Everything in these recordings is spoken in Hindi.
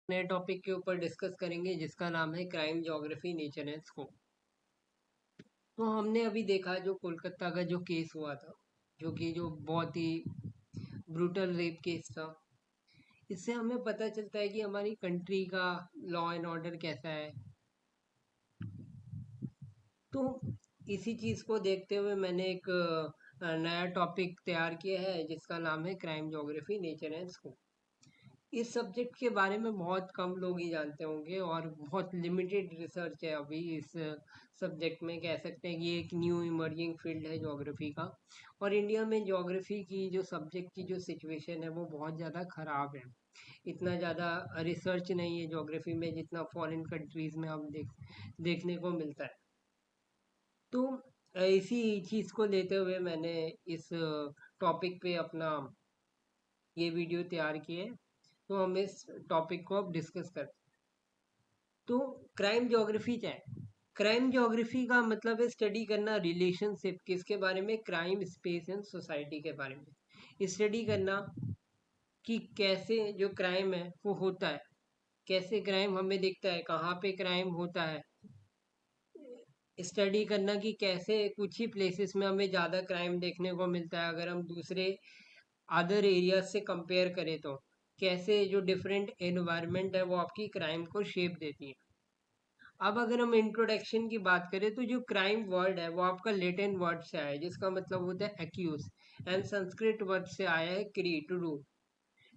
नए टॉपिक के ऊपर डिस्कस करेंगे जिसका नाम है crime geography nature and scope. तो हमने अभी देखा जो कोलकाता का जो केस हुआ था, जो बहुत ही ब्रूटल रेप केस था। इससे हमें पता चलता है कि हमारी कंट्री का लॉ एंड ऑर्डर कैसा है। तो इसी चीज को देखते हुए मैंने एक नया टॉपिक तैयार किया है जिसका नाम है crime geography nature and scope. इस सब्जेक्ट के बारे में बहुत कम लोग ही जानते होंगे और बहुत लिमिटेड रिसर्च है अभी इस सब्जेक्ट में। कह सकते हैं कि ये एक न्यू इमर्जिंग फील्ड है ज्योग्राफी का। और इंडिया में ज्योग्राफी की जो सब्जेक्ट की जो सिचुएशन है वो बहुत ज़्यादा ख़राब है। इतना ज़्यादा रिसर्च नहीं है ज्योग्राफी में जितना फॉरेन कंट्रीज़ में हम देखने को मिलता है। तो इसी चीज़ को लेते हुए मैंने इस टॉपिक पे अपना ये वीडियो तैयार की है। तो हम इस टॉपिक को अब डिस्कस करते हैं। तो क्राइम ज्योग्राफी क्या है? क्राइम ज्योग्राफी का मतलब है स्टडी करना रिलेशनशिप किसके बारे में, क्राइम स्पेस एंड सोसाइटी के बारे में स्टडी करना कि कैसे जो क्राइम है वो होता है, कैसे क्राइम हमें दिखता है, कहाँ पे क्राइम होता है। स्टडी करना कि कैसे कुछ ही प्लेसेस में हमें ज़्यादा क्राइम देखने को मिलता है अगर हम दूसरे अदर एरियाज से कंपेयर करें तो कैसे जो डिफरेंट एनवायरनमेंट है वो आपकी क्राइम को शेप देती है। अब अगर हम इंट्रोडक्शन की बात करें तो जो क्राइम वर्ड है वो आपका लेटिन वर्ड से आया है जिसका मतलब होता है एक्यूज एंड संस्कृत वर्ड से आया है क्री टू डू।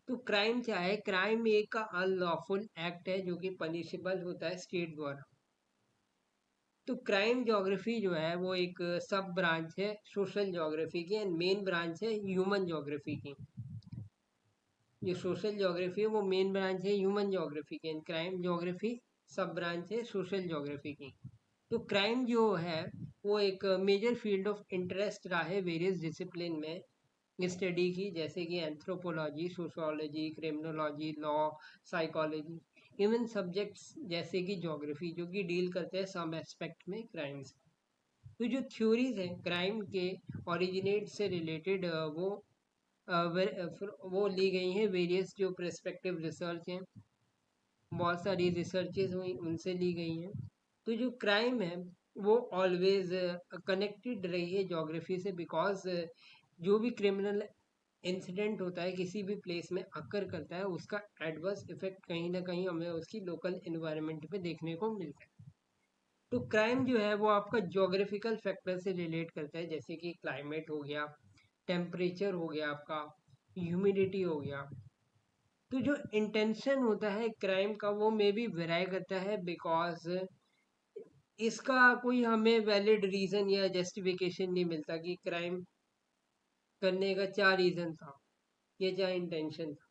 तो क्राइम क्या है? क्राइम एक अनलॉफुल एक्ट है जो कि पनिशेबल होता है स्टेट द्वारा। तो क्राइम ज्योग्राफी जो है वो एक सब ब्रांच है सोशल ज्योग्राफी की एंड मेन ब्रांच है ह्यूमन ज्योग्राफी की। जो सोशल ज्योग्राफी है वो मेन ब्रांच है ह्यूमन ज्योग्राफी की एंड क्राइम ज्योग्राफी सब ब्रांच है सोशल ज्योग्राफी की। तो क्राइम जो है वो एक मेजर फील्ड ऑफ इंटरेस्ट रहा है वेरियस डिसिप्लिन में स्टडी की, जैसे कि anthropology, sociology, criminology, law, psychology, even subjects जैसे कि ज्योग्राफी जो कि डील करते हैं सम एस्पेक्ट में क्राइम्स। तो जो थ्योरीज हैं क्राइम के ओरिजिनेट से रिलेटेड वो ली गई हैं वेरियस जो प्रेस्पेक्टिव रिसर्च हैं, बहुत सारी रिसर्चेज हुई उनसे ली गई हैं। तो जो क्राइम है वो ऑलवेज कनेक्टेड रही है ज्योग्राफी से, बिकॉज जो भी क्रिमिनल इंसिडेंट होता है किसी भी प्लेस में अकर करता है उसका एडवर्स इफेक्ट कहीं ना कहीं हमें उसकी लोकल इन्वायरमेंट पे देखने को मिलता है। तो क्राइम जो है वो आपका ज्योग्राफिकल फैक्टर से रिलेट करता है, जैसे कि क्लाइमेट हो गया, टेम्परेचर हो गया आपका, ह्यूमिडिटी हो गया। तो जो इंटेंशन होता है क्राइम का वो मे बी वेराई करता है, बिकॉज इसका कोई हमें वैलिड रीजन या जस्टिफिकेशन नहीं मिलता कि क्राइम करने का क्या रीजन था या क्या इंटेंशन था।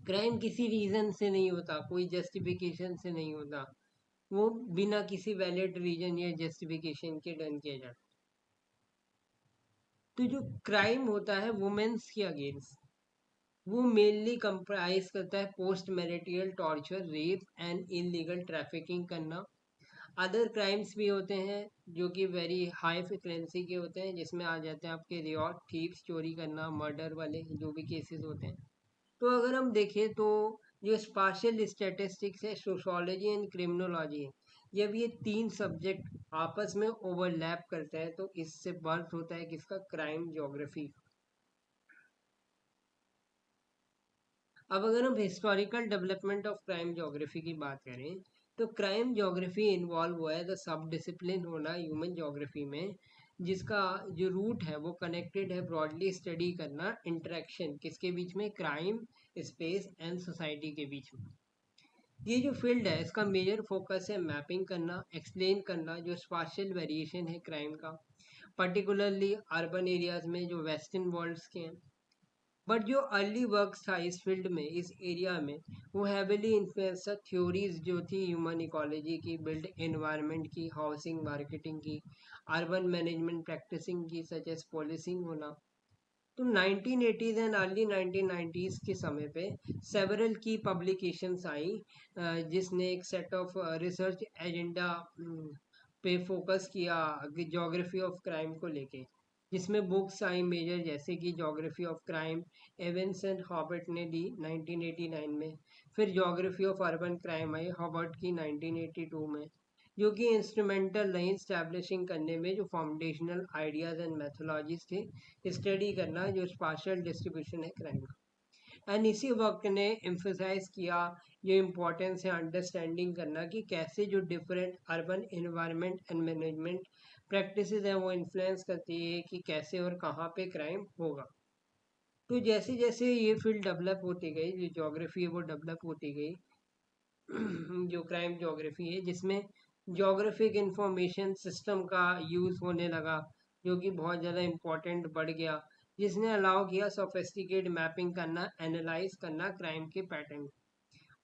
क्राइम किसी रीजन से नहीं होता, कोई जस्टिफिकेशन से नहीं होता, वो बिना किसी वैलिड रीजन या जस्टिफिकेशन के डन किया जाता। तो जो क्राइम होता है वुमेन्स के अगेंस्ट वो मेनली कंप्राइज करता है post marital torture, rape and illegal trafficking करना। अदर क्राइम्स भी होते हैं जो कि वेरी हाई फ्रिक्वेंसी के होते हैं, जिसमें आ जाते हैं आपके रियॉट, थीव्स, चोरी करना, मर्डर वाले जो भी केसेस होते हैं। तो अगर हम देखें तो जो स्पार्शियल स्टैटिस्टिक्स है, सोशोलॉजी एंड क्रिमिनोलॉजी है, जब ये तीन सब्जेक्ट आपस में ओवरलैप करते हैं तो इससे बर्थ होता है किसका, क्राइम ज्योग्राफी। अब अगर हम historical development of crime geography की बात करें तो क्राइम ज्योग्राफी इन्वॉल्व हुआ है द सब डिसिप्लिन होना ह्यूमन ज्योग्राफी में, जिसका जो रूट है वो कनेक्टेड है ब्रॉडली स्टडी करना इंटरेक्शन किसके बीच में, क्राइम, स्पेस एंड सोसाइटी के बीच में। ये जो फील्ड है इसका मेजर फोकस है मैपिंग करना, एक्सप्लेन करना जो स्पाशियल वेरिएशन है क्राइम का, पर्टिकुलरली अर्बन एरियाज में जो वेस्टर्न वर्ल्ड्स के हैं। बट जो अर्ली वर्क था इस फील्ड में, इस एरिया में, वो हैविली इन्फ्लुएंस थ्योरीज जो थी ह्यूमन इकोलॉजी की, बिल्ड एनवायरनमेंट की, हाउसिंग मार्केटिंग की, अर्बन मैनेजमेंट प्रैक्टिसिंग की, सच एज पॉलिसिंग होना। तो 1980s एंड अर्ली 1990s के समय पे सेवरल की पब्लिकेशंस आई जिसने एक सेट ऑफ रिसर्च एजेंडा पे फोकस किया ज्योग्राफी ऑफ क्राइम को लेके। जिसमें बुक्स आई मेजर जैसे कि geography of crime एवेंस and Hobart ने दी 1989 में। फिर geography of urban crime I Hobart की 1982 में, जो कि इंस्ट्रूमेंटल रही स्टैब्लिशिंग करने में जो फाउंडेशनल आइडियाज एंड मैथोलॉजीज थे, स्टडी करना जो स्पार्शियल डिस्ट्रीब्यूशन है क्राइम का। एंड इसी वक्त ने एम्फोसाइज किया जो इम्पोर्टेंस है अंडरस्टैंडिंग करना कि कैसे जो different urban environment and management practices हैं वो इन्फ्लुएंस करती है कि कैसे और कहाँ पे क्राइम होगा। तो जैसे जैसे ये फील्ड डेवलप होती गई, जो ज्योग्राफी है वो डेवलप होती गई, जो क्राइम ज्योग्राफी है जिसमें ज्योग्राफिक इंफॉर्मेशन सिस्टम का यूज़ होने लगा, जो कि बहुत ज़्यादा इम्पोर्टेंट बढ़ गया, जिसने अलाउ किया सोफिस्टिकेट मैपिंग करना, एनालाइज करना क्राइम के pattern.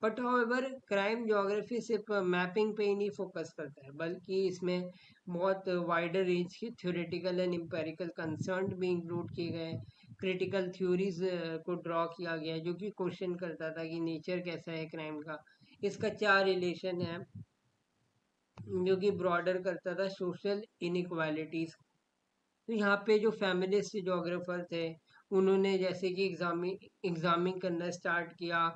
But however crime geography सिर्फ मैपिंग पे ही नहीं फोकस करता है, बल्कि इसमें बहुत वाइडर रेंज की थ्योरेटिकल एंड एम्पेरिकल कंसर्न भी इंक्लूड किए गए। क्रिटिकल थ्योरीज को ड्रॉ किया गया जो कि क्वेश्चन करता था कि नेचर कैसा है क्राइम का, इसका क्या रिलेशन है, जो कि ब्रॉडर करता था सोशल इनइक्वालिटीज। तो यहाँ पे जो फेमिनिस्ट जोग्राफर थे उन्होंने जैसे कि एग्जामिन करना स्टार्ट किया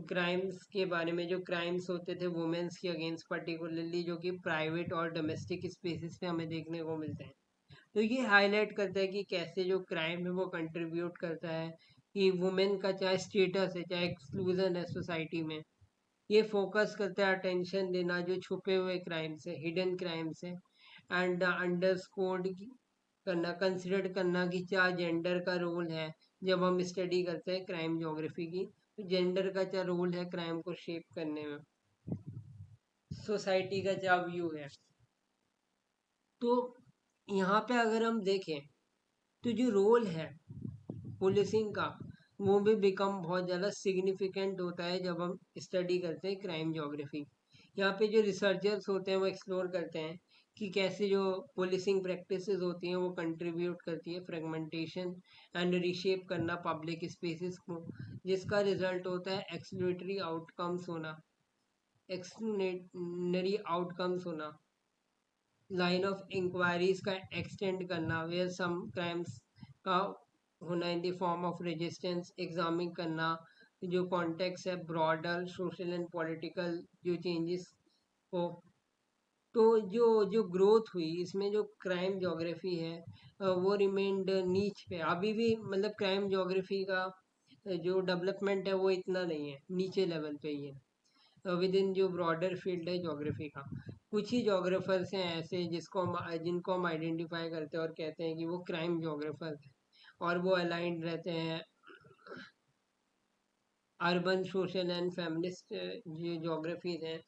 क्राइम्स के बारे में, जो क्राइम्स होते थे वुमेन्स के अगेंस्ट पर्टिकुलरली, जो कि प्राइवेट और डोमेस्टिक स्पेसिस पे हमें देखने को मिलते हैं। तो ये हाईलाइट करता है कि कैसे जो क्राइम है वो कंट्रीब्यूट करता है कि वुमेन का चाहे स्टेटस है चाहे एक्सक्लूजन है सोसाइटी में। ये फोकस करता है अटेंशन देना जो छुपे हुए क्राइम्स है, हिडन क्राइम्स है, एंड अंडरस्कोर्ड करना, कंसिडर करना कि क्या जेंडर का रोल है। जब हम स्टडी करते हैं क्राइम ज्योग्राफी की, तो जेंडर का क्या रोल है क्राइम को शेप करने में, सोसाइटी का क्या व्यू है। तो यहाँ पे अगर हम देखें तो जो रोल है पुलिसिंग का वो भी बिकम बहुत ज़्यादा सिग्निफिकेंट होता है जब हम स्टडी करते हैं क्राइम ज्योग्राफी। यहाँ पे जो रिसर्चर्स होते हैं वो एक्सप्लोर करते हैं कि कैसे जो पुलिसिंग प्रैक्टिसेस होती हैं वो कंट्रीब्यूट करती है फ्रेगमेंटेशन एंड रीशेप करना पब्लिक स्पेसेस को, जिसका रिजल्ट होता है एक्सक्लूटरी आउटकम्स होना, एक्सक्लूनरी आउटकम्स होना, लाइन ऑफ इंक्वायरीज का एक्सटेंड करना, वेयर सम क्राइम्स का होना in the form of resistance, examine करना जो कॉन्टेक्स्ट है ब्रॉडर सोशल एंड पॉलिटिकल जो चेंजेस को। तो जो जो ग्रोथ हुई इसमें जो क्राइम ज्योग्राफी है वो रिमेन्ड नीच पे अभी भी, मतलब क्राइम ज्योग्राफी का जो डेवलपमेंट है वो इतना नहीं है, नीचे लेवल पे ही है विद इन जो ब्रॉडर फील्ड है ज्योग्राफी का। कुछ ही जोग्राफर्स हैं ऐसे जिनको हम आइडेंटिफाई करते हैं और कहते हैं कि वो क्राइम जोग्राफर हैं, और वो अलाइंड रहते हैं अर्बन सोशल एंड फेमिनिस्ट जो जोग्राफीज हैं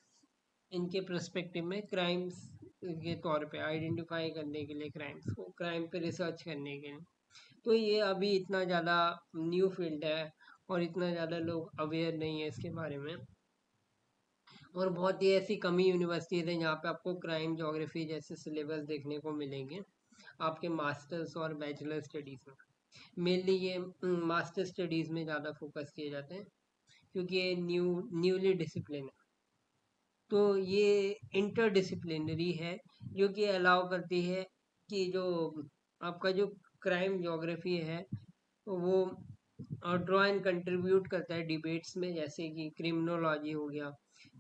इनके पर्सपेक्टिव में क्राइम्स के तौर पे आइडेंटिफाई करने के लिए, क्राइम्स को क्राइम पे रिसर्च करने के लिए। तो ये अभी इतना ज़्यादा न्यू फील्ड है और इतना ज़्यादा लोग अवेयर नहीं है इसके बारे में। और बहुत ही ऐसी कमी यूनिवर्सिटीज़ हैं जहाँ पे आपको क्राइम ज्योग्राफी जैसे सिलेबस देखने को मिलेंगे आपके मास्टर्स और बैचलर स्टडीज़ में। मेनली ये मास्टर स्टडीज़ में ज़्यादा फोकस किए जाते हैं क्योंकि ये न्यूली डिसिप्लिन है। तो ये इंटरडिसिप्लिनरी है जो कि अलाउ करती है कि जो आपका जो क्राइम ज्योग्राफी है वो ड्रॉ एंड कंट्रीब्यूट करता है डिबेट्स में, जैसे कि क्रिमिनोलॉजी हो गया,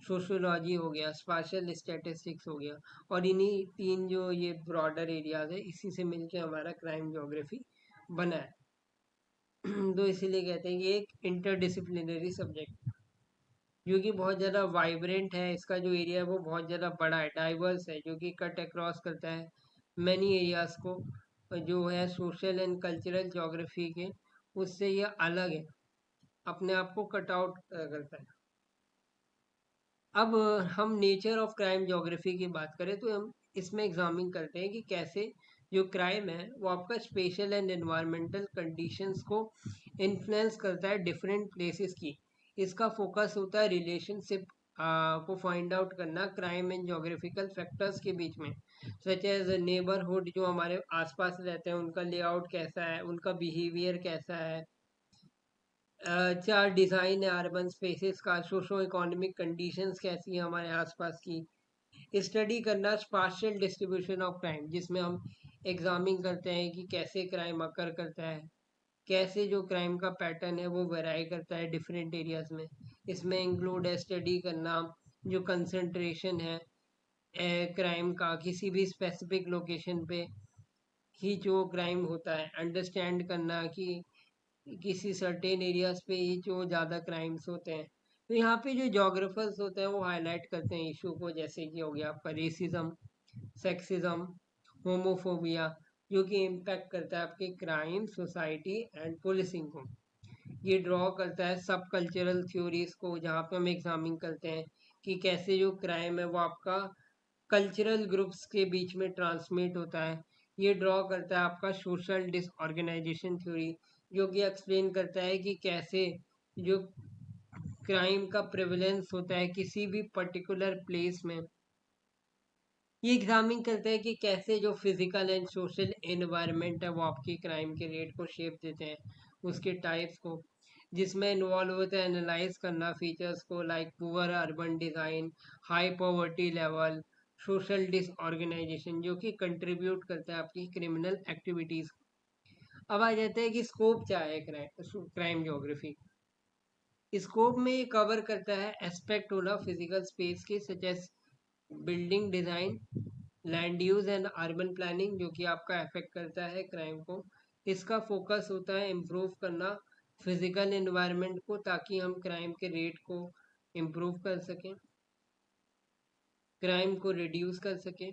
सोशियोलॉजी हो गया, स्पाशियल स्टैटिस्टिक्स हो गया। और इन्हीं तीन जो ये ब्रॉडर एरियाज है इसी से मिलके हमारा क्राइम ज्योग्राफी बना है। तो इसीलिए कहते हैं कि एक इंटरडिसिप्लिनरी सब्जेक्ट जो कि बहुत ज़्यादा वाइब्रेंट है, इसका जो एरिया है वो बहुत ज़्यादा बड़ा है, डाइवर्स है, जो कि कट अक्रॉस करता है मैनी एरियाज को, जो है सोशल एंड कल्चरल ज्योग्राफी के उससे ये अलग है, अपने आप को कट आउट करता है। अब हम नेचर ऑफ क्राइम ज्योग्राफी की बात करें तो हम इसमें एग्जामिन करते हैं कि कैसे जो क्राइम है वो आपका स्पेशल एंड एनवायरमेंटल कंडीशंस को इन्फ्लुएंस करता है डिफरेंट प्लेसेस की। इसका फोकस होता है रिलेशनशिप को फाइंड आउट करना क्राइम एंड ज्योग्राफिकल फैक्टर्स के बीच में, सच एज नेबरहुड जो हमारे आसपास रहते हैं उनका लेआउट कैसा है, उनका बिहेवियर कैसा है, क्या डिज़ाइन है अर्बन स्पेसेस का, सोशो इकोनॉमिक कंडीशंस कैसी हैं हमारे आसपास की। स्टडी करना स्पार्शियल डिस्ट्रीब्यूशन ऑफ क्राइम, जिसमें हम एग्जामिन करते हैं कि कैसे क्राइम अकर करता है, कैसे जो क्राइम का पैटर्न है वो वेराई करता है डिफरेंट एरियाज में। इसमें इंक्लूड है स्टडी करना जो कंसंट्रेशन है क्राइम का किसी भी स्पेसिफिक लोकेशन पे ही जो क्राइम होता है, अंडरस्टैंड करना कि किसी सर्टेन एरियाज पे ही जो ज़्यादा क्राइम्स होते हैं। तो यहाँ पे जो जोग्राफर्स होते हैं वो हाईलाइट करते हैं इशू को, जैसे कि हो गया आपका रेसिज्म, सेक्सिज्म, होमोफोबिया, जो कि इम्पैक्ट करता है आपके क्राइम, सोसाइटी एंड पुलिसिंग को। ये ड्रॉ करता है सब कल्चरल थ्योरीज को, जहाँ पे हम एग्जामिन करते हैं कि कैसे जो क्राइम है वो आपका कल्चरल ग्रुप्स के बीच में ट्रांसमिट होता है। ये ड्रॉ करता है आपका सोशल डिसऑर्गेनाइजेशन थ्योरी, जो कि एक्सप्लेन करता है कि कैसे जो क्राइम का प्रेवलेंस होता है किसी भी पर्टिकुलर प्लेस में। ये एग्जामिन करते हैं कि कैसे जो फिजिकल एंड सोशल एनवायरनमेंट है वो आपकी क्राइम के रेट को शेप देते हैं, उसके टाइप्स को, जिसमें इन्वॉल्व होता है एनालाइज करना फीचर्स को like poor urban design, high poverty level, social disorganisation, जो कि कंट्रीब्यूट करता है आपकी क्रिमिनल एक्टिविटीज़। अब आ जाता है कि स्कोप क्या है क्राइम ज्योग्राफी। स्कोप में ये कवर करता है एस्पेक्ट होला फिजिकल स्पेस के, such as building design, land use and urban planning, जो कि आपका अफेक्ट करता है क्राइम को। इसका फोकस होता है इम्प्रूव करना फिजिकल एनवायरनमेंट को, ताकि हम क्राइम के रेट को इम्प्रूव कर सकें, क्राइम को रिड्यूस कर सकें।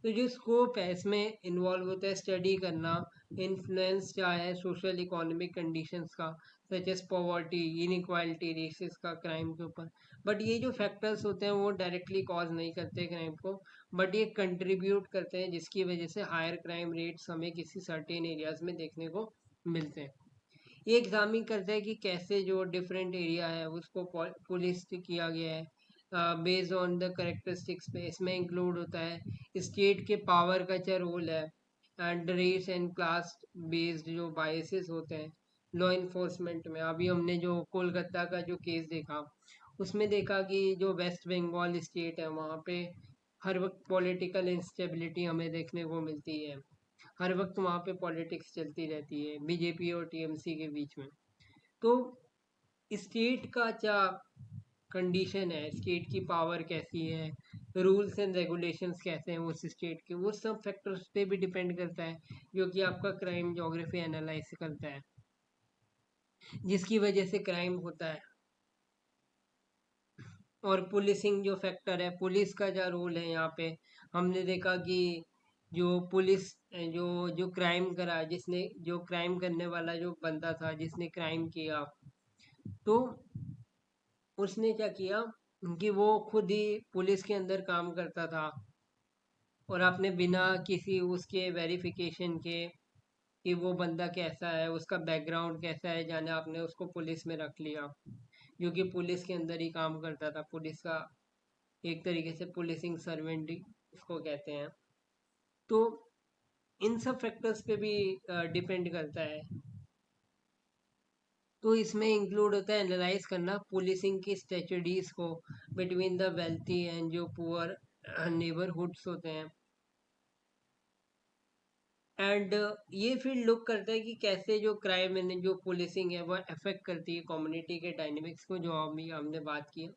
तो जो स्कोप है इसमें इन्वॉल्व होता है स्टडी करना इन्फ्लुएंस क्या है सोशल इकोनॉमिक कंडीशंस का, such as poverty, inequality, racism का क्राइम के ऊपर। बट ये जो फैक्टर्स होते हैं वो डायरेक्टली कॉज नहीं करते क्राइम को, बट ये कंट्रीब्यूट करते हैं, जिसकी वजह से हायर क्राइम रेट्स हमें किसी सर्टेन एरियाज में देखने को मिलते हैं। ये एग्जामिन करता है कि कैसे जो डिफरेंट एरिया है उसको पुलिस किया गया है बेस्ड ऑन द करेक्टरिस्टिक्स पे। इसमें इंक्लूड होता है स्टेट के पावर का क्या रोल है, and race and class based जो बायसेस होते हैं लॉ इन्फोर्समेंट में। अभी हमने जो कोलकाता का जो केस देखा उसमें देखा कि जो वेस्ट बंगाल स्टेट है वहाँ पे हर वक्त पॉलिटिकल इंस्टेबिलिटी हमें देखने को मिलती है, हर वक्त वहाँ पे पॉलिटिक्स चलती रहती है बीजेपी और टीएमसी के बीच में। तो स्टेट का क्या कंडीशन है, स्टेट की पावर कैसी है, रूल्स एंड रेगुलेशंस कैसे हैं उस स्टेट के, वो सब फैक्टर्स पे भी डिपेंड करता है, जो कि आपका क्राइम ज्योग्राफी एनालाइज करता है, जिसकी वजह से क्राइम होता है। और पुलिसिंग जो फैक्टर है, पुलिस का क्या रोल है यहाँ पे, हमने देखा कि जो पुलिस जो जो क्राइम करा, जिसने जो क्राइम करने वाला जो बंदा था जिसने क्राइम किया, तो उसने क्या किया कि वो खुद ही पुलिस के अंदर काम करता था, और आपने बिना किसी उसके वेरिफिकेशन के कि वो बंदा कैसा है, उसका बैकग्राउंड कैसा है जाने, आपने उसको पुलिस में रख लिया, जो कि पुलिस के अंदर ही काम करता था, पुलिस का एक तरीके से पुलिसिंग सर्वेंट इसको कहते हैं। तो इन सब फैक्टर्स पे भी डिपेंड करता है। तो इसमें इंक्लूड होता है एनालाइज करना पुलिसिंग की स्ट्रेटजीज को बिटवीन द वेल्थी एंड जो पुअर नेबरहुड्स होते हैं। एंड ये फिर लुक करता है कि कैसे जो क्राइम एंड जो पुलिसिंग है वो अफेक्ट करती है कम्युनिटी के डायनेमिक्स को, जो अभी हमने बात की है।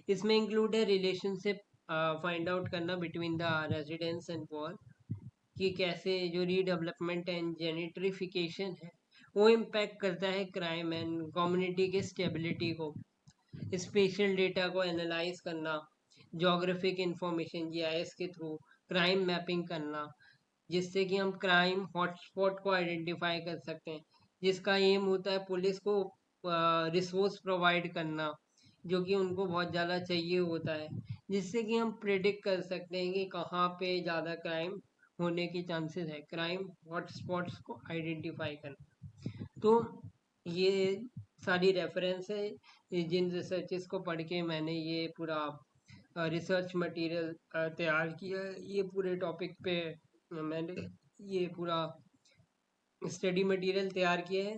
इसमें इंक्लूड है रिलेशनशिप फाइंड आउट करना between the residents and poor, कि कैसे जो रीडेवलपमेंट एंड जेनिट्रिफिकेशन है वो इम्पैक्ट करता है क्राइम एंड कम्युनिटी के स्टेबिलिटी को। स्पेशल डेटा को एनालाइज करना, जोग्राफिक इंफॉर्मेशन जीआईएस के थ्रू क्राइम मैपिंग करना, जिससे कि हम क्राइम हॉटस्पॉट को आइडेंटिफाई कर सकते हैं, जिसका एम होता है पुलिस को रिसोर्स प्रोवाइड करना, जो कि उनको बहुत ज़्यादा चाहिए होता है, जिससे कि हम प्रिडिक्ट कर सकते हैं कि कहाँ पे ज़्यादा क्राइम होने की चांसेस है, क्राइम हॉटस्पॉट्स को आइडेंटिफाई करना। तो ये सारी रेफरेंस है, जिन रिसर्चेस को पढ़ के मैंने ये पूरा रिसर्च मटेरियल तैयार किया है। ये पूरे टॉपिक पे मैंने ये पूरा स्टडी मटेरियल तैयार किया है।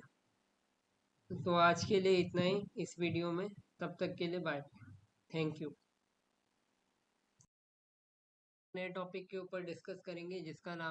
तो आज के लिए इतना ही इस वीडियो में, तब तक के लिए बाय, थैंक यू। नए टॉपिक के ऊपर डिस्कस करेंगे जिसका नाम